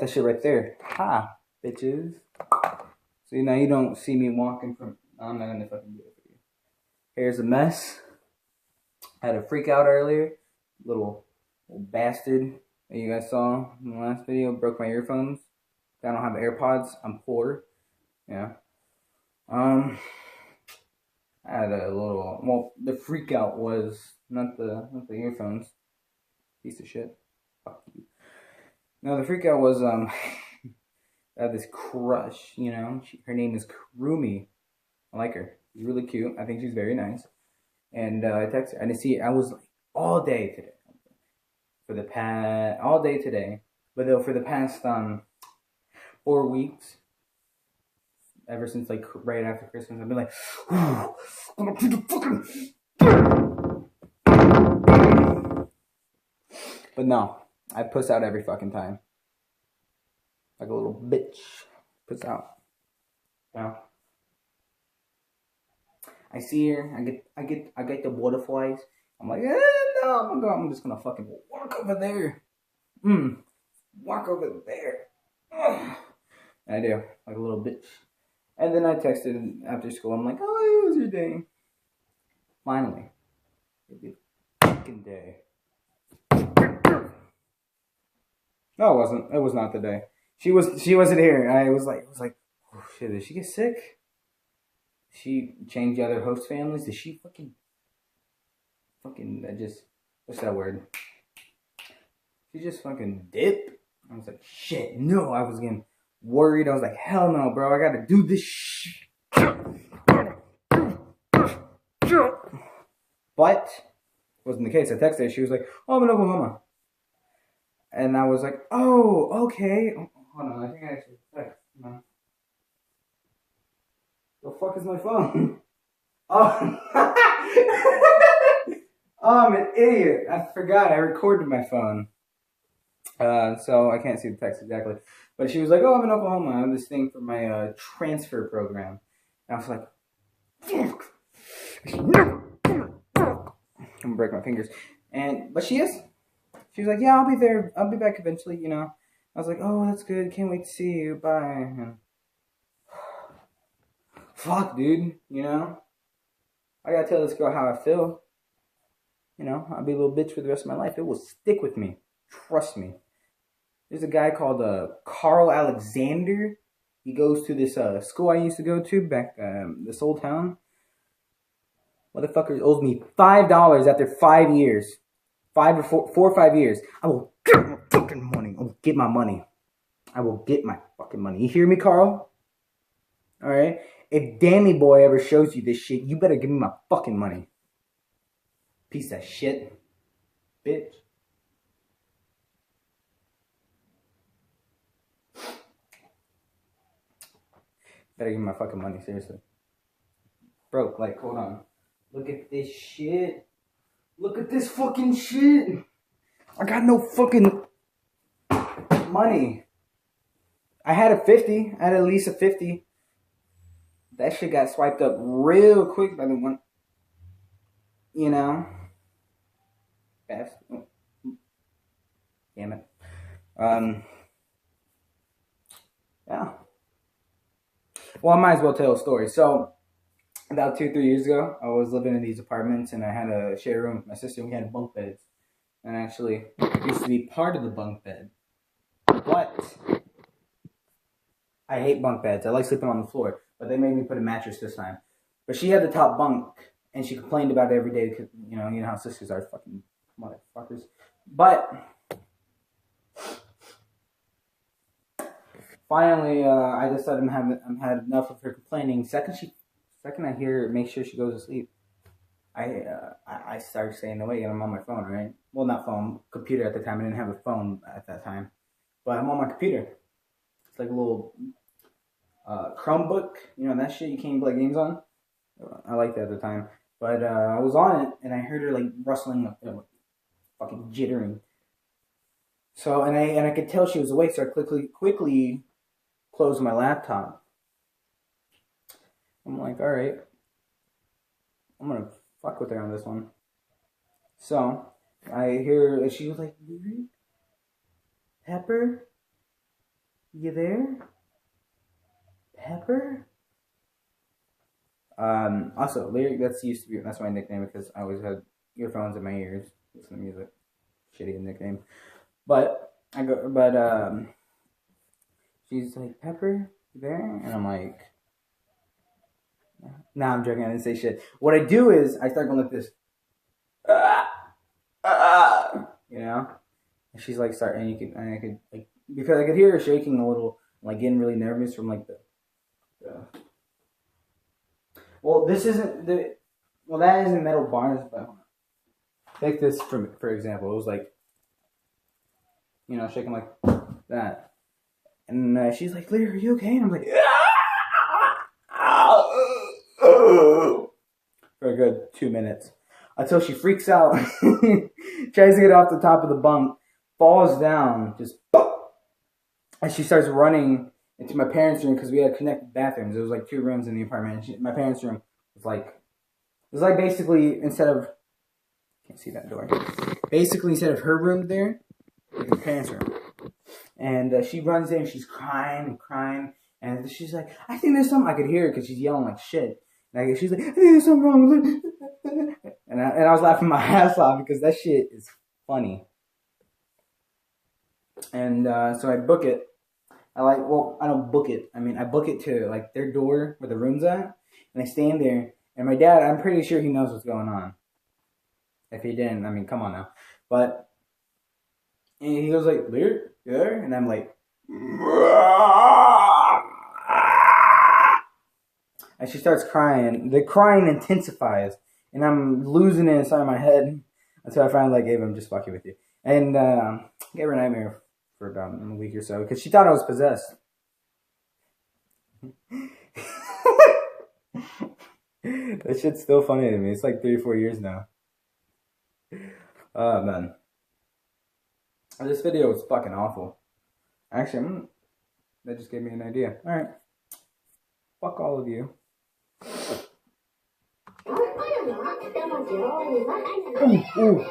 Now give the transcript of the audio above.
That shit right there. Ha, bitches. See, now you don't see me walking from... I'm not gonna fucking do it for you. Here's a mess. I had a freak out earlier. Little bastard that you guys saw in the last video. Broke my earphones. I don't have AirPods. I'm poor. Yeah. I had a little... Well, the freak out was... Not the earphones. Piece of shit. Fuck you. No, the freak out was... I have this crush, you know. Her name is Kurumi. I like her. She's really cute. I think she's very nice. And I texted her. And I was like all day today. All day today. But though for the past 4 weeks, ever since like right after Christmas, I've been like, I'm gonna put the fucking... But no, I puss out every fucking time. Like a little bitch. Puss out. Yeah. I see her. I get the butterflies. I'm like, no, I'm just gonna fucking walk over there. Walk over there. I do, like a little bitch. And then I texted after school. I'm like, oh, how was your day? Finally, it'd be fucking day. No, it wasn't. It was not the day. She wasn't here. I was like, oh shit, did she get sick? She changed other host families? Did she fucking, what's that word? She just fucking dip? I was like, shit, no. I was getting worried. I was like, hell no, bro. I gotta do this shit. But, wasn't the case. I texted her. She was like, oh, I'm in Oklahoma. And I was like, oh, okay. Oh, hold on, I think I actually text. No. The fuck is my phone? Oh. Oh, I'm an idiot. I forgot. I recorded my phone. So I can't see the text exactly. But she was like, oh, I'm in Oklahoma. I have this thing for my transfer program. And I was like, fuck. I'm gonna break my fingers. But she is. She was like, yeah, I'll be there. I'll be back eventually, you know. I was like, oh, that's good. Can't wait to see you. Bye. And fuck, dude. You know? I gotta tell this girl how I feel. You know, I'll be a little bitch for the rest of my life. It will stick with me. Trust me. There's a guy called Carl Alexander. He goes to this school I used to go to back this old town. Motherfucker owes me $5 after 5 years. 4 or 5 years. I will get my fucking money. I will get my money. I will get my fucking money. You hear me, Carl? Alright? If Danny Boy ever shows you this shit, you better give me my fucking money. Piece of shit. Bitch. Better give me my fucking money, seriously. Bro, like, hold on. Look at this shit. Look at this fucking shit. I got no fucking money. I had a 50. I had at least a 50. That shit got swiped up real quick by the one. You know. Fast. Oh. Damn it. Yeah. Well, I might as well tell a story. So, about 2-3 years ago, I was living in these apartments and I had a share room with my sister. We had bunk beds. And actually, I used to be part of the bunk bed. But I hate bunk beds. I like sleeping on the floor. But they made me put a mattress this time. But she had the top bunk. And she complained about it every day. Because, you know how sisters are, fucking motherfuckers. But finally, I decided I'm had enough of her complaining. Second I hear her, make sure she goes to sleep. I started staying awake and I'm on my phone, right? Well, not phone, computer at the time. I didn't have a phone at that time. But I'm on my computer. It's like a little Chromebook. You know, that shit you can't play games on. I liked that at the time. But I was on it and I heard her like rustling, fucking jittering. So, and I could tell she was awake, so I quickly closed my laptop. I'm like, alright. I'm gonna fuck with her on this one. So, I hear, she was like, Pepper? You there? Pepper? Also, Lyric, that's my nickname because I always had earphones in my ears, listen to music. Shitty nickname. But, she's like, Pepper, you there? And I'm like, nah, I'm joking, I didn't say shit. What I do is, I start going like this. You know? And she's like, and I could, like, because I could hear her shaking a little, like getting really nervous from like the well, this isn't the, well, that isn't Metal Barnes, but take this for example. It was like, you know, shaking like that. And she's like, Lear, are you okay? And I'm like, for a good 2 minutes. Until she freaks out, tries to get off the top of the bunk, falls down, just, and she starts running into my parents' room because we had connected bathrooms. There was like 2 rooms in the apartment. And my parents' room was like basically, instead of, can't see that door. Basically, instead of her room there, like my parents' room. And she runs in, she's crying and crying. And she's like, I think there's something. I could hear her because she's yelling like shit. And she's like, I think there's something wrong. And I was laughing my ass off because that shit is funny. And so I book it. I don't book it. I mean, I book it to like their door where the room's at. And I stand there. And my dad, I'm pretty sure he knows what's going on. If he didn't, I mean, come on now. But, and he goes like, Lear, you there? And I'm like, and she starts crying. The crying intensifies. And I'm losing it inside my head. Until I finally like gave him just fucking with you. And gave her a nightmare for about a week or so. Because she thought I was possessed. That shit's still funny to me. It's like 3 or 4 years now. Oh, man. This video was fucking awful. Actually, that just gave me an idea. Alright. Fuck all of you. Ooh, ooh.